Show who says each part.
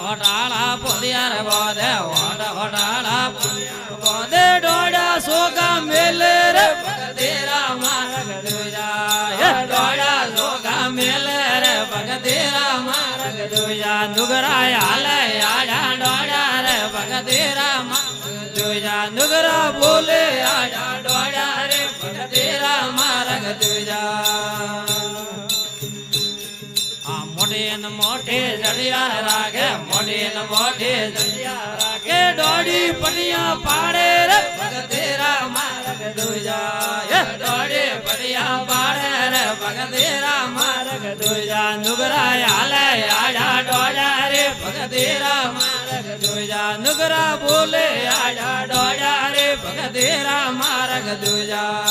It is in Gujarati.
Speaker 1: ઓટાળા પોદિયાર બોધે ઓટાળા બોધે ડોડા સોગા મેલે રે ભગતેરા માર્ગ દુજા ડોડા સોગા મેલે રે ભગતેરા માર્ગ દુજા નુગરા હાલે આડા ડોડા રે ભગતેરા માર્ગ દુજા નુગરા બોલે આડા ડોડા રે ભગતેરા માર્ગ દુજા મોટે જડિયા રાખે મોટે જડિયા રાખે ડોડી પડિયા પાડે રે ભગતેરા માર્ગ દુજા ડોડી પડિયા પાડે રે ભગતેરા માર્ગ દુજા નુગરા હાલે આડા ડોડા રે ભગતેરા માર્ગ દુજા નુગરા બોલે આડા ડોડા રે ભગતેરા માર્ગ દુજા